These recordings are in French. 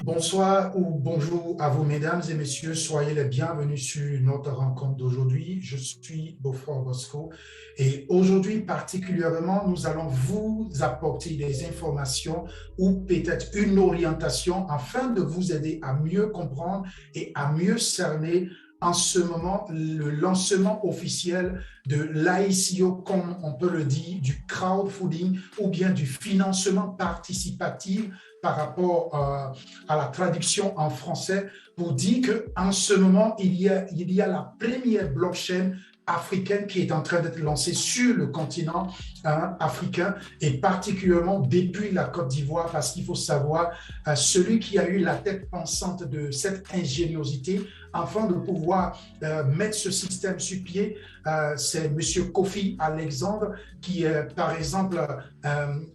Bonsoir ou bonjour à vous, mesdames et messieurs. Soyez les bienvenus sur notre rencontre d'aujourd'hui. Je suis Beaufort Bosco et aujourd'hui particulièrement, nous allons vous apporter des informations ou peut-être une orientation afin de vous aider à mieux comprendre et à mieux cerner en ce moment le lancement officiel de l'ICO, comme on peut le dire, du crowdfunding ou bien du financement participatif par rapport à la traduction en français pour dire qu'en ce moment, il y a la première blockchain africaine qui est en train d'être lancée sur le continent africain et particulièrement depuis la Côte d'Ivoire parce qu'il faut savoir, celui qui a eu la tête pensante de cette ingéniosité afin de pouvoir mettre ce système sur pied, c'est M. Kofi Alexandre qui est par exemple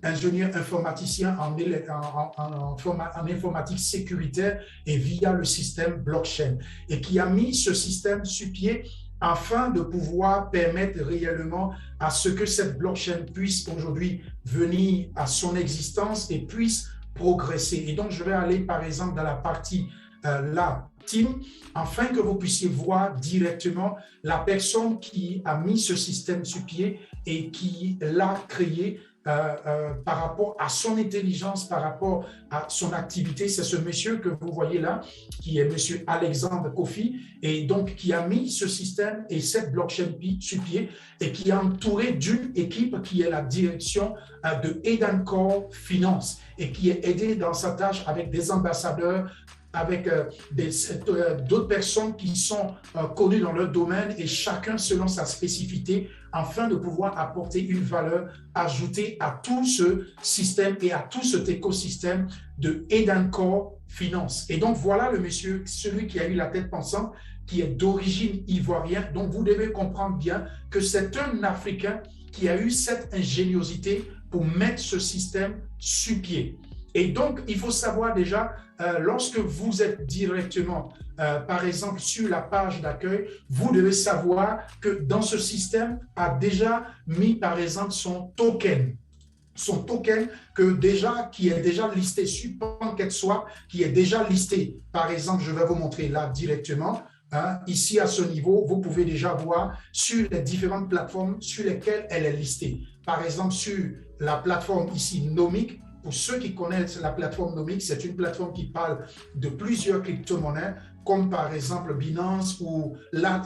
ingénieur informaticien en informatique sécuritaire et via le système blockchain et qui a mis ce système sur pied afin de pouvoir permettre réellement à ce que cette blockchain puisse aujourd'hui venir à son existence et puisse progresser. Et donc, je vais aller par exemple dans la partie la team, afin que vous puissiez voir directement la personne qui a mis ce système sur pied et qui l'a créé par rapport à son intelligence, par rapport à son activité. C'est ce monsieur que vous voyez là, qui est monsieur Alexandre Kofi, et donc qui a mis ce système et cette blockchain sur pied et qui est entouré d'une équipe qui est la direction de Edencore Finance et qui est aidé dans sa tâche avec des ambassadeurs, avec d'autres personnes qui sont connues dans leur domaine et chacun selon sa spécificité afin de pouvoir apporter une valeur ajoutée à tout ce système et à tout cet écosystème de Edencore Finance. Et donc voilà le monsieur, celui qui a eu la tête pensante, qui est d'origine ivoirienne. Donc vous devez comprendre bien que c'est un Africain qui a eu cette ingéniosité pour mettre ce système sur pied. Et donc, il faut savoir déjà, lorsque vous êtes directement, par exemple, sur la page d'accueil, vous devez savoir que dans ce système a déjà mis, par exemple, son token qui est déjà listé sur PancakeSwap, qui est déjà listé. Par exemple, je vais vous montrer là directement. Ici, à ce niveau, vous pouvez déjà voir sur les différentes plateformes sur lesquelles elle est listée. Par exemple, sur la plateforme ici, Nomic. Pour ceux qui connaissent la plateforme Nomic, c'est une plateforme qui parle de plusieurs crypto-monnaies, comme par exemple Binance ou la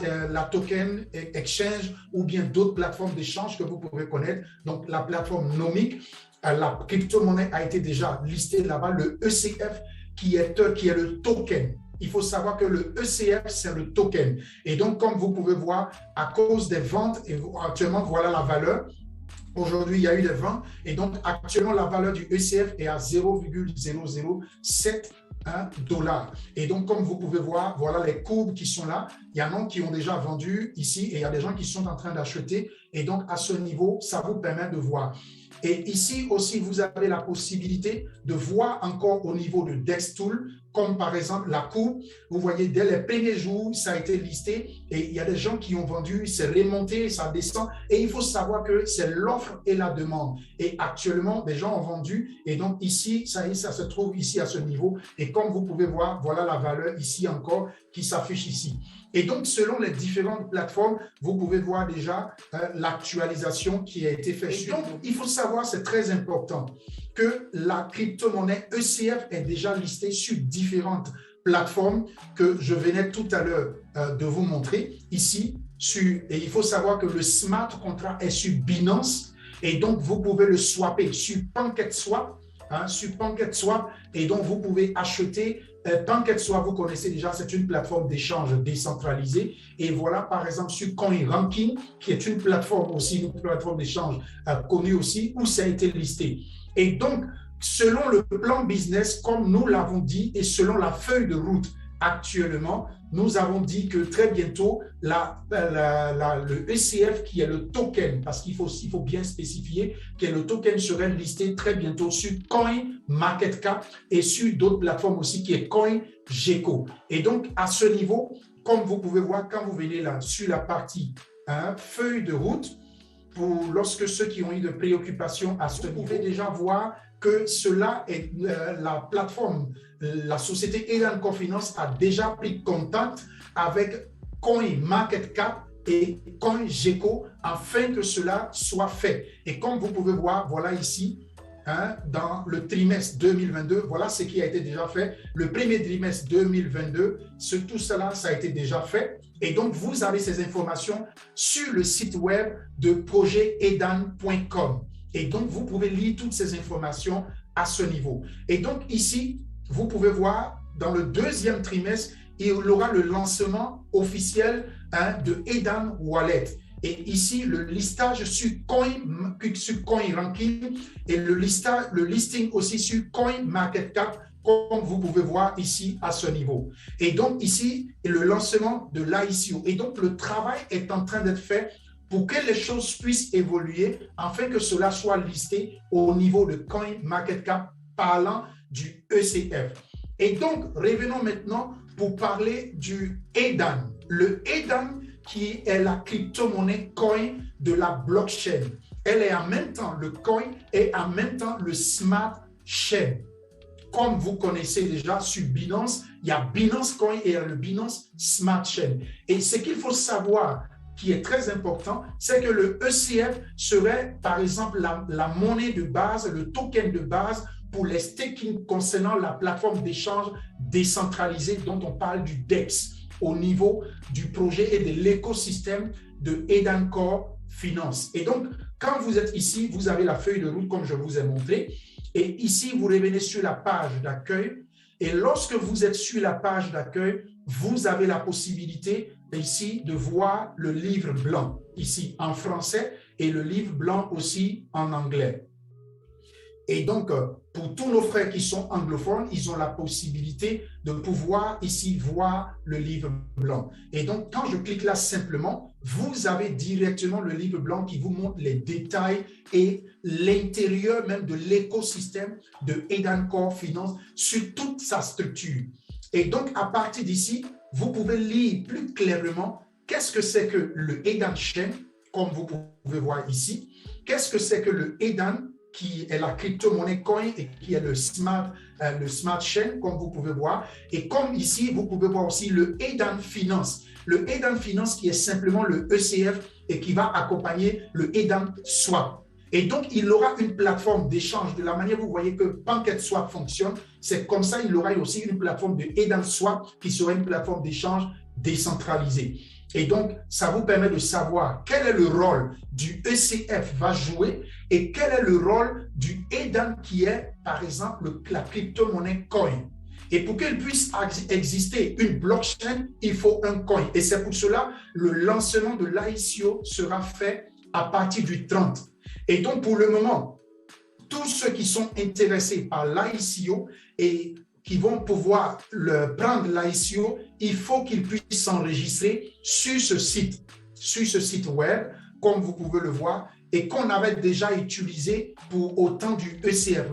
Token Exchange ou bien d'autres plateformes d'échange que vous pouvez connaître. Donc, la plateforme Nomic, la crypto-monnaie a été déjà listée là-bas, le ECF qui est le token. Il faut savoir que le ECF, c'est le token. Et donc, comme vous pouvez voir, à cause des ventes, et actuellement, voilà la valeur. Aujourd'hui, il y a eu des ventes et donc actuellement, la valeur du ECF est à 0,007 $. Et donc, comme vous pouvez voir, voilà les courbes qui sont là. Il y en a qui ont déjà vendu ici et il y a des gens qui sont en train d'acheter. Et donc, à ce niveau, ça vous permet de voir. Et ici aussi, vous avez la possibilité de voir encore au niveau de DexTool, comme par exemple la courbe. Vous voyez, dès les premiers jours, ça a été listé et il y a des gens qui ont vendu, c'est remonté, ça descend. Et il faut savoir que c'est l'offre et la demande. Et actuellement, des gens ont vendu et donc ici, ça se trouve ici à ce niveau. Et comme vous pouvez voir, voilà la valeur ici encore qui s'affiche ici. Et donc, selon les différentes plateformes, vous pouvez voir déjà l'actualisation qui a été faite. Et donc, il faut savoir, c'est très important, que la crypto-monnaie ECF est déjà listée sur différentes plateformes que je venais tout à l'heure de vous montrer ici. Et il faut savoir que le smart contract est sur Binance et donc vous pouvez le swapper sur PancakeSwap, et donc vous pouvez acheter PancakeSwap, vous connaissez déjà, c'est une plateforme d'échange décentralisée. Et voilà, par exemple, sur CoinRanking, qui est une plateforme aussi, une plateforme d'échange connue aussi, où ça a été listé. Et donc, selon le plan business, comme nous l'avons dit, et selon la feuille de route actuellement, nous avons dit que très bientôt, le ECF, qui est le token, parce qu'il faut bien spécifier, que le token serait listé très bientôt sur CoinMarketCap et sur d'autres plateformes aussi, qui est CoinGecko. Et donc, à ce niveau, comme vous pouvez voir, quand vous venez là, sur la partie feuille de route, pour lorsque ceux qui ont eu de préoccupations à ce niveau, vous pouvez déjà voir que cela est la plateforme, la société Edan Core Finance a déjà pris contact avec CoinMarketCap et CoinGecko afin que cela soit fait. Et comme vous pouvez voir, voilà ici, dans le trimestre 2022, voilà ce qui a été déjà fait. Le premier trimestre 2022, tout cela, ça a été déjà fait. Et donc, vous avez ces informations sur le site web de projetedan.com. Et donc, vous pouvez lire toutes ces informations à ce niveau. Et donc, ici, vous pouvez voir, dans le deuxième trimestre, il y aura le lancement officiel de Edan Wallet. Et ici, le listage sur CoinRanking et le listing aussi sur CoinMarketCap, comme vous pouvez voir ici à ce niveau. Et donc ici, le lancement de l'ICO. Et donc, le travail est en train d'être fait pour que les choses puissent évoluer afin que cela soit listé au niveau de CoinMarketCap parlant du ECF. Et donc, revenons maintenant pour parler du Edan. Le Edan qui est la crypto-monnaie coin de la blockchain. Elle est en même temps le coin et en même temps le smart chain. Comme vous connaissez déjà sur Binance, il y a Binance Coin et le Binance Smart Chain. Et ce qu'il faut savoir, qui est très important, c'est que le ECF serait, par exemple, la monnaie de base, le token de base pour les staking concernant la plateforme d'échange décentralisée dont on parle du DEX au niveau du projet et de l'écosystème de Edan Core Finance. Et donc, quand vous êtes ici, vous avez la feuille de route comme je vous ai montré. Et ici, vous revenez sur la page d'accueil. Et lorsque vous êtes sur la page d'accueil, vous avez la possibilité ici de voir le livre blanc, ici en français, et le livre blanc aussi en anglais. Et donc, pour tous nos frères qui sont anglophones, ils ont la possibilité de pouvoir ici voir le livre blanc. Et donc, quand je clique là simplement, vous avez directement le livre blanc qui vous montre les détails et l'intérieur même de l'écosystème de Edan Core Finance sur toute sa structure. Et donc, à partir d'ici, vous pouvez lire plus clairement qu'est-ce que c'est que le Edan Chain, comme vous pouvez voir ici. Qu'est-ce que c'est que le Edan, qui est la crypto-monnaie coin et qui est le smart chain, comme vous pouvez voir. Et comme ici, vous pouvez voir aussi le Edan Finance. Le Edan Finance qui est simplement le ECF et qui va accompagner le Edan Swap. Et donc, il aura une plateforme d'échange. De la manière vous voyez que PancakeSwap fonctionne, c'est comme ça, il aura aussi une plateforme de Edan Swap qui sera une plateforme d'échange décentralisée. Et donc, ça vous permet de savoir quel est le rôle du ECF va jouer et quel est le rôle du Edan qui est, par exemple, la crypto-monnaie coin. Et pour qu'il puisse exister une blockchain, il faut un coin. Et c'est pour cela le lancement de l'ICO sera fait à partir du 30. Et donc, pour le moment, tous ceux qui sont intéressés par l'ICO et qui vont pouvoir prendre l'ICO, il faut qu'ils puissent s'enregistrer sur ce site web, comme vous pouvez le voir, et qu'on avait déjà utilisé pour au temps du ECF.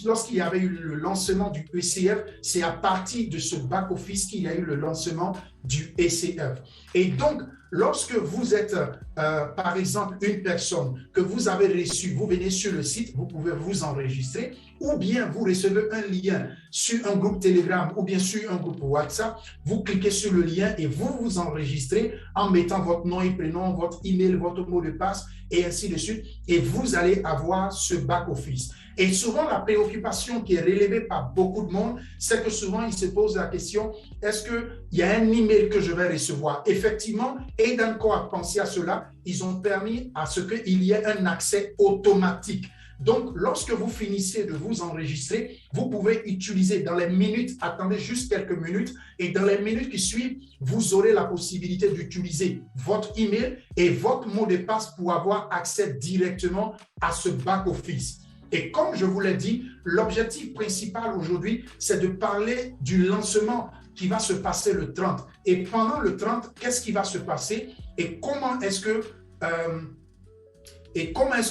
Lorsqu'il y avait eu le lancement du ECF, c'est à partir de ce back-office qu'il y a eu le lancement du ECF. Et donc, lorsque vous êtes, par exemple, une personne que vous avez reçue, vous venez sur le site, vous pouvez vous enregistrer, ou bien vous recevez un lien sur un groupe Telegram ou bien sur un groupe WhatsApp, vous cliquez sur le lien et vous vous enregistrez en mettant votre nom et prénom, votre email, votre mot de passe et ainsi de suite, et vous allez avoir ce back-office. Et souvent, la préoccupation qui est relevée par beaucoup de monde, c'est que souvent, ils se posent la question, est-ce qu'il y a un email que je vais recevoir? Effectivement, Edan Core a pensé à cela. Ils ont permis à ce qu'il y ait un accès automatique. Donc, lorsque vous finissez de vous enregistrer, vous pouvez utiliser dans les minutes, attendez juste quelques minutes, et dans les minutes qui suivent, vous aurez la possibilité d'utiliser votre email et votre mot de passe pour avoir accès directement à ce back-office. Et comme je vous l'ai dit, l'objectif principal aujourd'hui, c'est de parler du lancement qui va se passer le 30. Et pendant le 30, qu'est-ce qui va se passer et comment est-ce que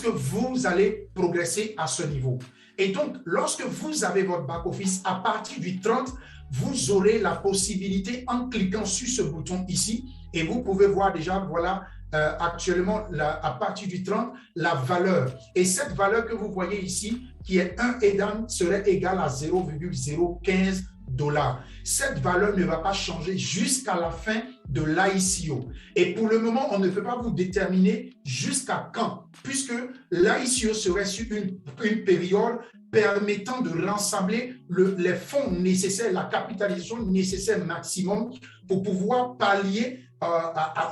vous allez progresser à ce niveau. Et donc, lorsque vous avez votre back-office, à partir du 30, vous aurez la possibilité, en cliquant sur ce bouton ici, et vous pouvez voir déjà, voilà, actuellement, à partir du 30, la valeur. Et cette valeur que vous voyez ici, qui est 1 EDAN, serait égale à 0,015 $. Cette valeur ne va pas changer jusqu'à la fin de l'ICO. Et pour le moment, on ne peut pas vous déterminer jusqu'à quand, puisque l'ICO serait sur une période permettant de rassembler les fonds nécessaires, la capitalisation nécessaire maximum pour pouvoir pallier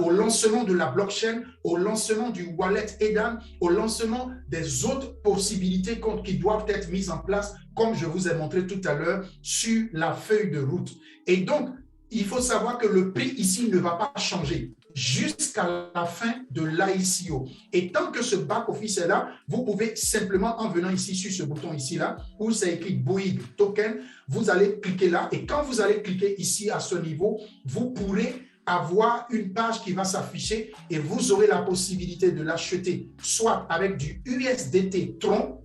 au lancement de la blockchain, au lancement du wallet EDAN, au lancement des autres possibilités qui doivent être mises en place, comme je vous ai montré tout à l'heure sur la feuille de route. Et donc, il faut savoir que le prix ici ne va pas changer jusqu'à la fin de l'ICO. Et tant que ce back-office est là, vous pouvez simplement, en venant ici sur ce bouton ici-là, où c'est écrit Bouygues Token, vous allez cliquer là. Et quand vous allez cliquer ici à ce niveau, vous pourrez avoir une page qui va s'afficher et vous aurez la possibilité de l'acheter soit avec du USDT Tron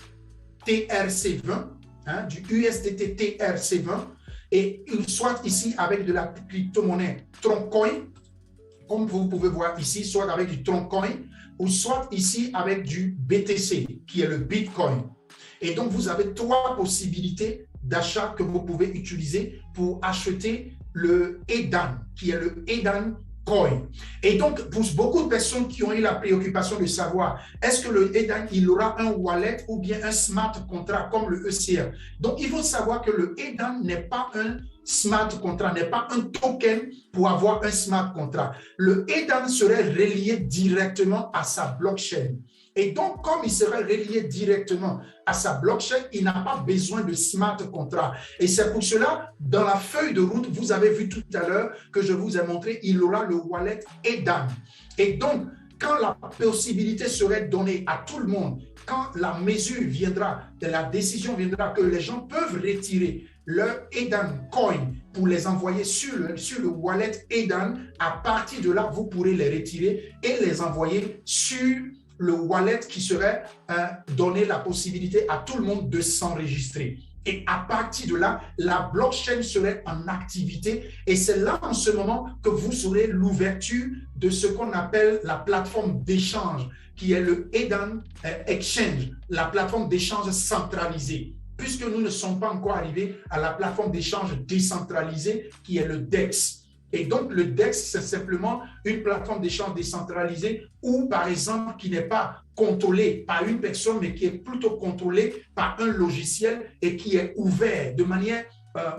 TRC20, du USDT TRC20, et soit ici avec de la crypto-monnaie Troncoin, comme vous pouvez voir ici, soit avec du Troncoin, ou soit ici avec du BTC, qui est le Bitcoin. Et donc, vous avez 3 possibilités d'achat que vous pouvez utiliser pour acheter le EDAN, qui est le EDAN Coin. Et donc, pour beaucoup de personnes qui ont eu la préoccupation de savoir, est-ce que le EDAN, il aura un wallet ou bien un smart contract comme le ECR? Donc, il faut savoir que le EDAN n'est pas un smart contract, n'est pas un token pour avoir un smart contract. Le EDAN serait relié directement à sa blockchain. Et donc, comme il serait relié directement à sa blockchain, il n'a pas besoin de smart contract. Et c'est pour cela, dans la feuille de route, vous avez vu tout à l'heure que je vous ai montré, il aura le wallet EDAN. Et donc, quand la possibilité serait donnée à tout le monde, quand la mesure viendra, la décision viendra que les gens peuvent retirer leur EDAN Coin pour les envoyer sur le wallet EDAN, à partir de là, vous pourrez les retirer et les envoyer sur le wallet qui serait donné la possibilité à tout le monde de s'enregistrer. Et à partir de là, la blockchain serait en activité et c'est là en ce moment que vous aurez l'ouverture de ce qu'on appelle la plateforme d'échange qui est le EDAN Exchange, la plateforme d'échange centralisée. Puisque nous ne sommes pas encore arrivés à la plateforme d'échange décentralisée qui est le DEX. Et donc, le DEX, c'est simplement une plateforme d'échange décentralisée ou, par exemple, qui n'est pas contrôlée par une personne, mais qui est plutôt contrôlée par un logiciel et qui est ouvert de manière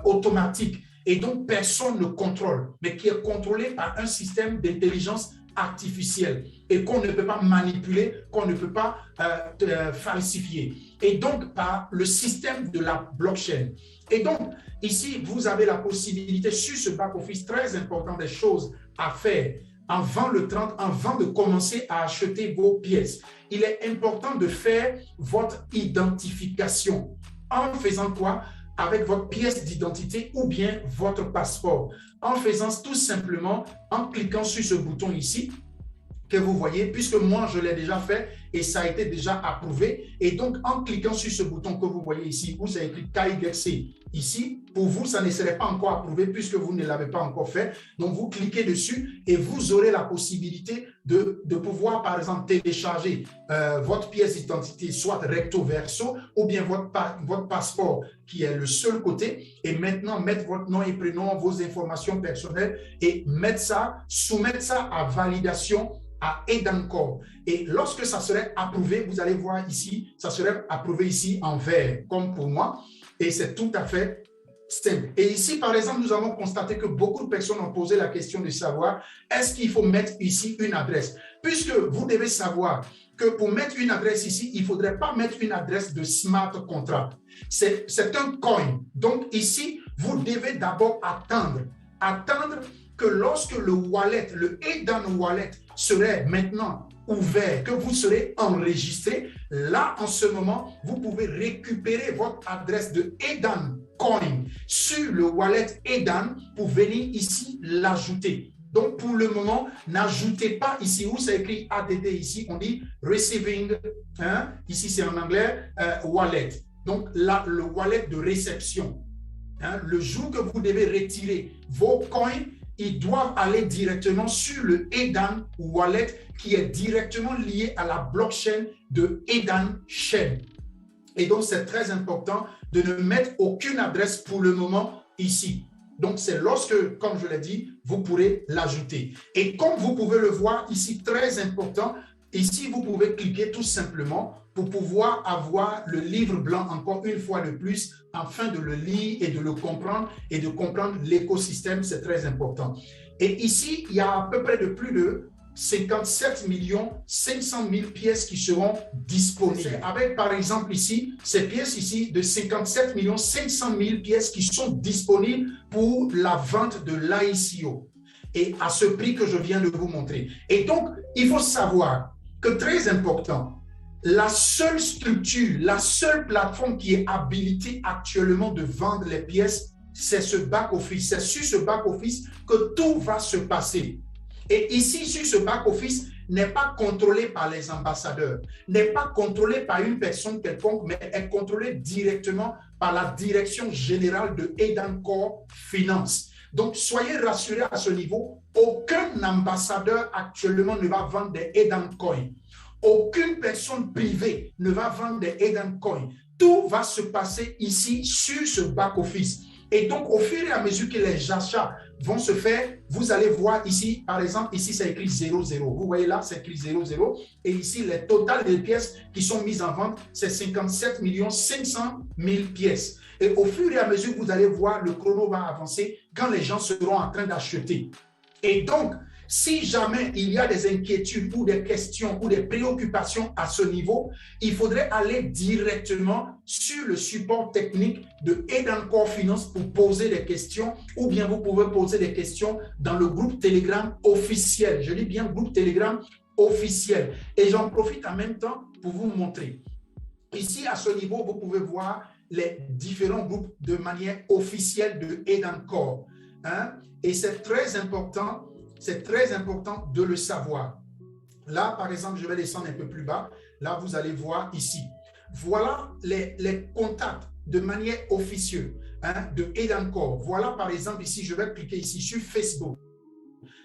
automatique. Et donc, personne ne contrôle, mais qui est contrôlé par un système d'intelligence artificielle et qu'on ne peut pas manipuler, qu'on ne peut pas falsifier. Et donc, par le système de la blockchain. Et donc, ici, vous avez la possibilité sur ce back-office, très important, des choses à faire avant le 30, avant de commencer à acheter vos pièces. Il est important de faire votre identification. En faisant quoi? Avec votre pièce d'identité ou bien votre passeport. En faisant tout simplement, en cliquant sur ce bouton ici, que vous voyez, puisque moi, je l'ai déjà fait et ça a été déjà approuvé. Et donc, en cliquant sur ce bouton que vous voyez ici, où c'est écrit KYC, ici, pour vous, ça ne serait pas encore approuvé puisque vous ne l'avez pas encore fait. Donc, vous cliquez dessus et vous aurez la possibilité de pouvoir, par exemple, télécharger votre pièce d'identité, soit recto verso, ou bien votre passeport, qui est le seul côté, et maintenant mettre votre nom et prénom, vos informations personnelles, et soumettre ça à validation à EDANCORP. Et lorsque ça serait approuvé, vous allez voir ici, ça serait approuvé ici en vert, comme pour moi, et c'est tout à fait simple. Et ici, par exemple, nous avons constaté que beaucoup de personnes ont posé la question de savoir, est-ce qu'il faut mettre ici une adresse? Puisque vous devez savoir que pour mettre une adresse ici, il ne faudrait pas mettre une adresse de smart contract. C'est un coin. Donc ici, vous devez d'abord attendre que lorsque le wallet, le EDAN wallet serait maintenant ouvert, que vous serez enregistré, là, en ce moment, vous pouvez récupérer votre adresse de EDAN coins sur le wallet Edan pour venir ici l'ajouter. Donc, pour le moment, n'ajoutez pas ici où c'est écrit ADD ici, on dit receiving, hein, ici c'est en anglais, wallet. Donc, là, le wallet de réception. Hein, le jour que vous devez retirer vos coins, ils doivent aller directement sur le Edan wallet qui est directement lié à la blockchain de Edan Chain. Et donc, c'est très important de ne mettre aucune adresse pour le moment ici. Donc, c'est lorsque, comme je l'ai dit, vous pourrez l'ajouter. Et comme vous pouvez le voir ici, très important, ici, vous pouvez cliquer tout simplement pour pouvoir avoir le livre blanc encore une fois de plus, afin de le lire et de le comprendre et de comprendre l'écosystème, c'est très important. Et ici, il y a à peu près de plus de 57 500 000 pièces qui seront disponibles. Avec, par exemple, ici, ces pièces ici de 57 500 000 pièces qui sont disponibles pour la vente de l'ICO et à ce prix que je viens de vous montrer. Et donc, il faut savoir que très important, la seule structure, la seule plateforme qui est habilitée actuellement de vendre les pièces, c'est ce back-office. C'est sur ce back-office que tout va se passer. Et ici, sur ce back-office, n'est pas contrôlé par les ambassadeurs, n'est pas contrôlé par une personne quelconque, mais est contrôlé directement par la direction générale de Edan Core Finance. Donc, soyez rassurés à ce niveau, aucun ambassadeur actuellement ne va vendre des Edan Coins. Aucune personne privée ne va vendre des Edan Coins. Tout va se passer ici sur ce back-office. Et donc, au fur et à mesure que les achats vont se faire, vous allez voir ici, par exemple, ici, c'est écrit 00. Vous voyez là, c'est écrit 00. Et ici, le total des pièces qui sont mises en vente, c'est 57 500 000 pièces. Et au fur et à mesure que vous allez voir, le chrono va avancer quand les gens seront en train d'acheter. Et donc, si jamais il y a des inquiétudes ou des questions ou des préoccupations à ce niveau, il faudrait aller directement sur le support technique de Edan Core Finance pour poser des questions, ou bien vous pouvez poser des questions dans le groupe Telegram officiel. Je dis bien groupe Telegram officiel. Et j'en profite en même temps pour vous montrer. Ici, à ce niveau, vous pouvez voir les différents groupes de manière officielle de Edan Core. Hein? Et c'est très important. C'est très important de le savoir. Là, par exemple, je vais descendre un peu plus bas. Là, vous allez voir ici. Voilà les contacts de manière officieuse, hein, de Edan Core. Voilà, par exemple, ici, je vais cliquer ici sur Facebook.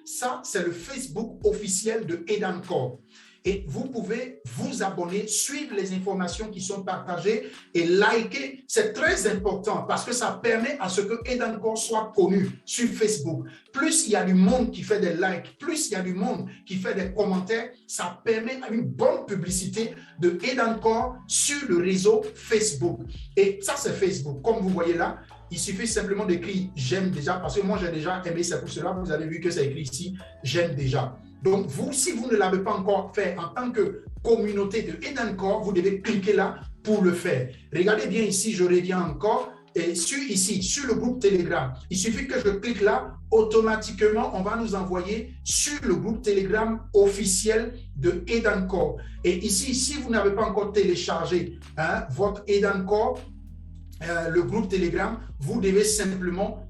Ça, c'est le Facebook officiel de Edan Core. Et vous pouvez vous abonner, suivre les informations qui sont partagées et liker. C'est très important parce que ça permet à ce que Edan Core soit connu sur Facebook. Plus il y a du monde qui fait des likes, plus il y a du monde qui fait des commentaires, ça permet une bonne publicité de Edan Core sur le réseau Facebook. Et ça, c'est Facebook. Comme vous voyez là, il suffit simplement d'écrire « j'aime déjà » parce que moi, j'ai déjà aimé, c'est pour cela vous avez vu que c'est écrit ici « j'aime déjà ». Donc, vous, si vous ne l'avez pas encore fait en tant que communauté de Edan Core, vous devez cliquer là pour le faire. Regardez bien ici, je reviens encore. Et ici, sur le groupe Telegram, il suffit que je clique là, automatiquement, on va nous envoyer sur le groupe Telegram officiel de Edan Core. Et ici, si vous n'avez pas encore téléchargé votre Edan Core, le groupe Telegram, vous devez simplement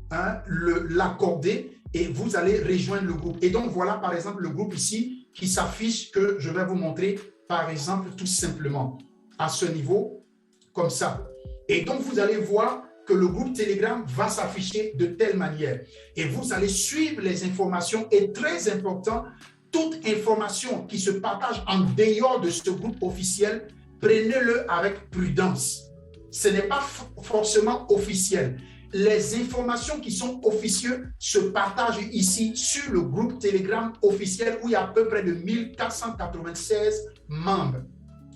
l'accorder et vous allez rejoindre le groupe. Et donc, voilà, par exemple, le groupe ici qui s'affiche que je vais vous montrer, par exemple, tout simplement, à ce niveau, comme ça. Et donc, vous allez voir que le groupe Telegram va s'afficher de telle manière. Et vous allez suivre les informations. Et très important, toute information qui se partage en dehors de ce groupe officiel, prenez-le avec prudence. Ce n'est pas forcément officiel. Les informations qui sont officieuses se partagent ici sur le groupe Telegram officiel où il y a à peu près de 1496 membres.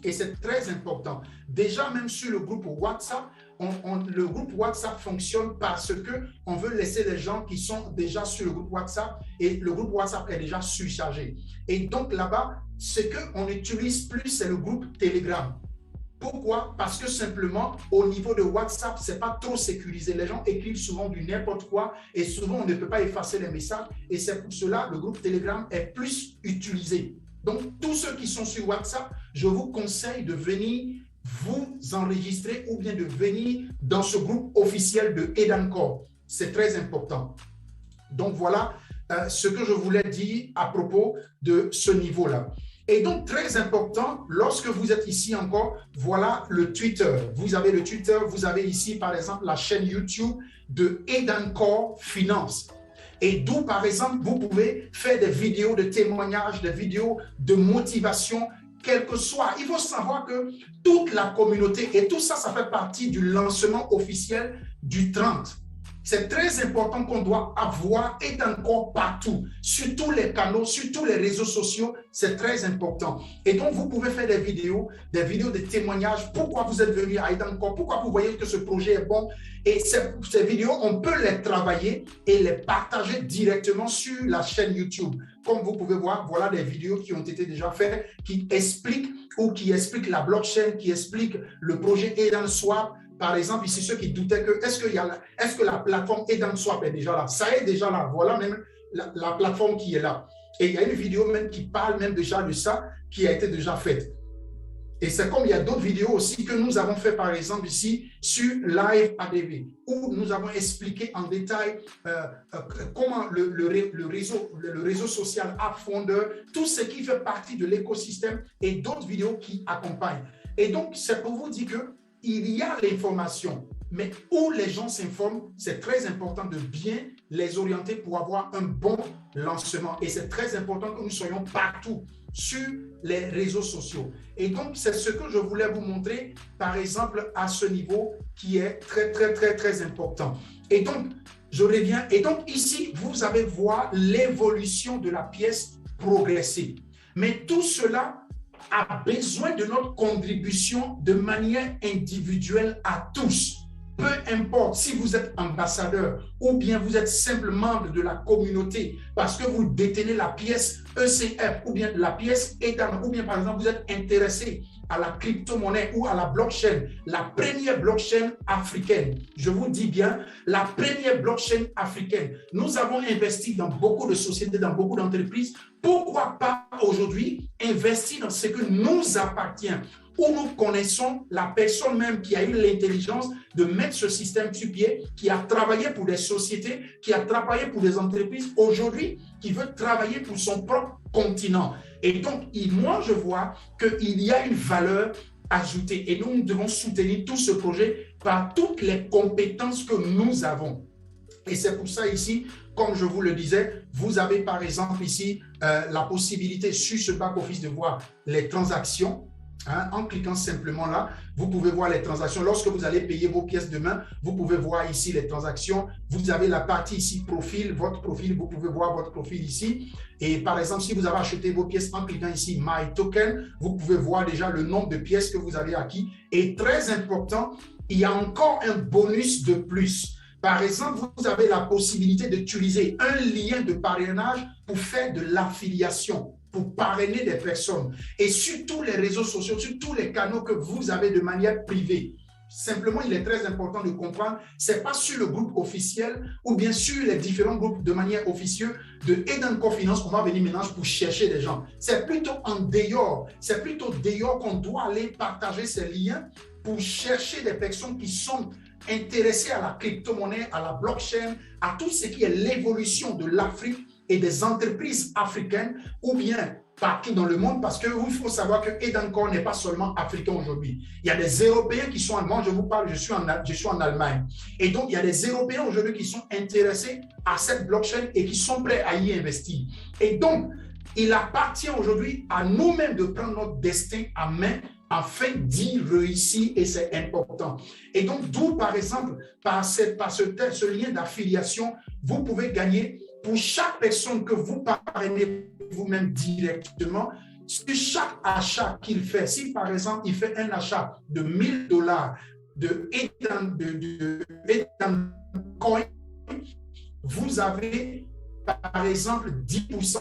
Et c'est très important. Déjà, même sur le groupe WhatsApp, le groupe WhatsApp fonctionne parce qu'on veut laisser les gens qui sont déjà sur le groupe WhatsApp et le groupe WhatsApp est déjà surchargé. Et donc là-bas, ce qu'on utilise plus, c'est le groupe Telegram. Pourquoi? Parce que simplement, au niveau de WhatsApp, ce n'est pas trop sécurisé. Les gens écrivent souvent du n'importe quoi et souvent, on ne peut pas effacer les messages. Et c'est pour cela que le groupe Telegram est plus utilisé. Donc, tous ceux qui sont sur WhatsApp, je vous conseille de venir vous enregistrer ou bien de venir dans ce groupe officiel de Edencore. C'est très important. Donc, voilà ce que je voulais dire à propos de ce niveau-là. Et donc, très important, lorsque vous êtes ici encore, voilà le Twitter. Vous avez le Twitter, vous avez ici, par exemple, la chaîne YouTube de Edencore Finance. Et d'où, par exemple, vous pouvez faire des vidéos de témoignages, des vidéos de motivation, quel que soit. Il faut savoir que toute la communauté, et tout ça, ça fait partie du lancement officiel du 30. C'est très important qu'on doit avoir Edencore partout, sur tous les canaux, sur tous les réseaux sociaux, c'est très important. Et donc, vous pouvez faire des vidéos de témoignages, pourquoi vous êtes venu à Edencore, pourquoi vous voyez que ce projet est bon. Et ces vidéos, on peut les travailler et les partager directement sur la chaîne YouTube. Comme vous pouvez voir, voilà des vidéos qui ont été déjà faites, qui expliquent la blockchain, qui expliquent le projet EdenSwap. Par exemple, ici, ceux qui doutaient que est-ce que la plateforme EdenSwap est déjà là? Ça est déjà là. Voilà même la plateforme qui est là. Et il y a une vidéo même qui parle même déjà de ça, qui a été déjà faite. Et c'est comme il y a d'autres vidéos aussi que nous avons fait, par exemple, ici, sur Live ADV, où nous avons expliqué en détail comment le réseau social AppFounder, tout ce qui fait partie de l'écosystème et d'autres vidéos qui accompagnent. Et donc, c'est pour vous dire que il y a l'information, mais où les gens s'informent, c'est très important de bien les orienter pour avoir un bon lancement. Et c'est très important que nous soyons partout sur les réseaux sociaux. Et donc, c'est ce que je voulais vous montrer, par exemple, à ce niveau qui est très, très, très, très important. Et donc, je reviens. Et donc, ici, vous allez voir l'évolution de la pièce progresser. Mais tout cela a besoin de notre contribution de manière individuelle à tous. Peu importe si vous êtes ambassadeur ou bien vous êtes simple membre de la communauté parce que vous détenez la pièce ECF ou bien la pièce EDAN ou bien par exemple vous êtes intéressé à la crypto-monnaie ou à la blockchain, la première blockchain africaine. Je vous dis bien, la première blockchain africaine. Nous avons investi dans beaucoup de sociétés, dans beaucoup d'entreprises. Pourquoi pas aujourd'hui investir dans ce que nous appartient, où nous connaissons la personne même qui a eu l'intelligence de mettre ce système sur pied, qui a travaillé pour des sociétés, qui a travaillé pour des entreprises, aujourd'hui, qui veut travailler pour son propre continent. Et donc, moi, je vois qu'il y a une valeur ajoutée et nous devons soutenir tout ce projet par toutes les compétences que nous avons. Et c'est pour ça ici, comme je vous le disais, vous avez par exemple ici la possibilité sur ce back-office de voir les transactions. En cliquant simplement là, vous pouvez voir les transactions. Lorsque vous allez payer vos pièces demain, vous pouvez voir ici les transactions. Vous avez la partie ici profil, votre profil, vous pouvez voir votre profil ici. Et par exemple, si vous avez acheté vos pièces en cliquant ici My Token, vous pouvez voir déjà le nombre de pièces que vous avez acquis. Et très important, il y a encore un bonus de plus. Par exemple, vous avez la possibilité d'utiliser un lien de parrainage pour faire de l'affiliation, pour parrainer des personnes. Et sur tous les réseaux sociaux, sur tous les canaux que vous avez de manière privée. Simplement, il est très important de comprendre, ce n'est pas sur le groupe officiel ou bien sur les différents groupes de manière officieuse de Edencore Finance qu'on va venir maintenant pour chercher des gens. C'est plutôt en dehors, c'est plutôt dehors qu'on doit aller partager ces liens pour chercher des personnes qui sont intéressées à la crypto-monnaie, à la blockchain, à tout ce qui est l'évolution de l'Afrique et des entreprises africaines ou bien partout dans le monde, parce qu'il faut savoir que Edencore n'est pas seulement africain aujourd'hui. Il y a des Européens qui sont allemands, je vous parle, je suis en Allemagne. Et donc, il y a des Européens aujourd'hui qui sont intéressés à cette blockchain et qui sont prêts à y investir. Et donc, il appartient aujourd'hui à nous-mêmes de prendre notre destin en main afin d'y réussir et c'est important. Et donc, d'où, par exemple, par ce lien d'affiliation, vous pouvez gagner pour chaque personne que vous parrainez vous-même directement, sur chaque achat qu'il fait. Si, par exemple, il fait un achat de $1000 de Edencoin, vous avez, par exemple, 10%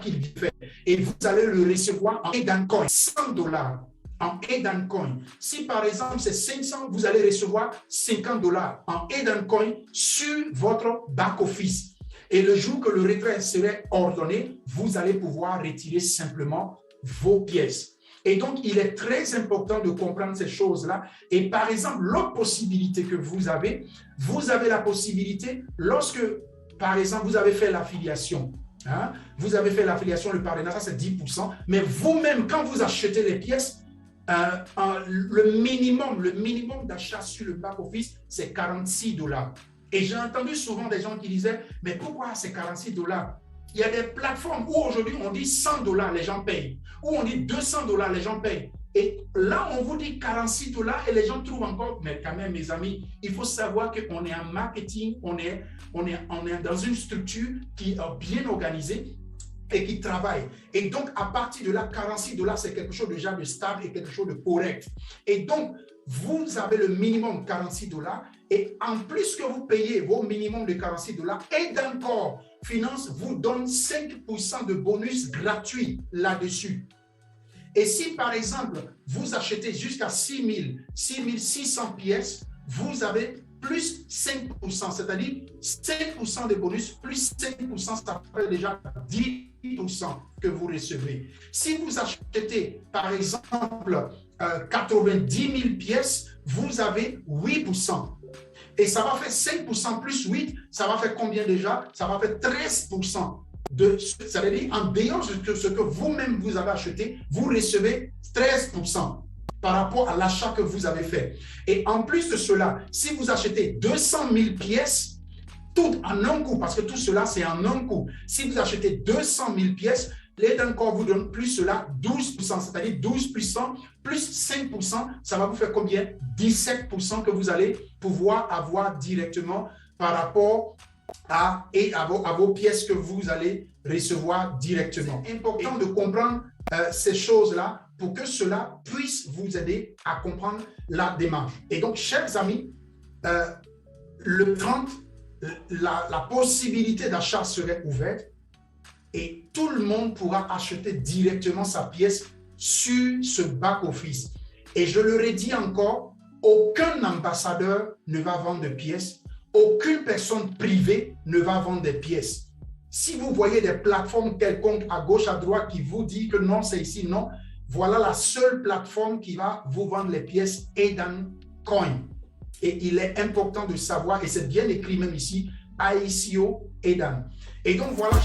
qu'il fait et vous allez le recevoir en Edencoin, $100. En Edencoin. Si par exemple c'est 500, vous allez recevoir $50 en Edencoin sur votre back-office. Et le jour que le retrait serait ordonné, vous allez pouvoir retirer simplement vos pièces. Et donc, il est très important de comprendre ces choses-là. Et par exemple, l'autre possibilité que vous avez la possibilité, lorsque, par exemple, vous avez fait l'affiliation, hein, vous avez fait l'affiliation, le partenariat, c'est 10%, mais vous-même, quand vous achetez les pièces, le minimum d'achat sur le back-office, c'est $46. Et j'ai entendu souvent des gens qui disaient, mais pourquoi c'est $46? Il y a des plateformes où aujourd'hui on dit $100, les gens payent. Où on dit $200, les gens payent. Et là, on vous dit $46 et les gens trouvent encore, mais quand même, mes amis, il faut savoir qu'on est en marketing, on est dans une structure qui est bien organisée et qui travaille. Et donc, à partir de là, $46, c'est quelque chose déjà de stable et quelque chose de correct. Et donc, vous avez le minimum $46 et en plus que vous payez vos minimums de $46, et d'encore, Finance vous donne 5% de bonus gratuit là-dessus. Et si, par exemple, vous achetez jusqu'à 6,600 pièces, vous avez plus 5%, c'est-à-dire 5% de bonus, plus 5%, ça fait déjà 10% que vous recevez. Si vous achetez, par exemple, 90 000 pièces, vous avez 8%. Et ça va faire 5% plus 8, ça va faire combien déjà? Ça va faire 13%. Ça veut dire, en dehors de ce que vous-même vous avez acheté, vous recevez 13% par rapport à l'achat que vous avez fait. Et en plus de cela, si vous achetez 200 000 pièces, tout en un coup, parce que tout cela, c'est en un coup. Si vous achetez 200 000 pièces, l'aide encore vous donne plus cela, 12%, c'est-à-dire 12% plus 5%, ça va vous faire combien? 17% que vous allez pouvoir avoir directement par rapport à vos pièces que vous allez recevoir directement. C'est important de comprendre ces choses-là pour que cela puisse vous aider à comprendre la démarche. Et donc, chers amis, le 30, la possibilité d'achat serait ouverte et tout le monde pourra acheter directement sa pièce sur ce back-office. Et je le redis encore, aucun ambassadeur ne va vendre de pièces, aucune personne privée ne va vendre des pièces. Si vous voyez des plateformes quelconques à gauche, à droite qui vous disent que non, c'est ici, non, voilà la seule plateforme qui va vous vendre les pièces Edan Coin. Et il est important de savoir, et c'est bien écrit même ici, ICO Edan. Et donc voilà.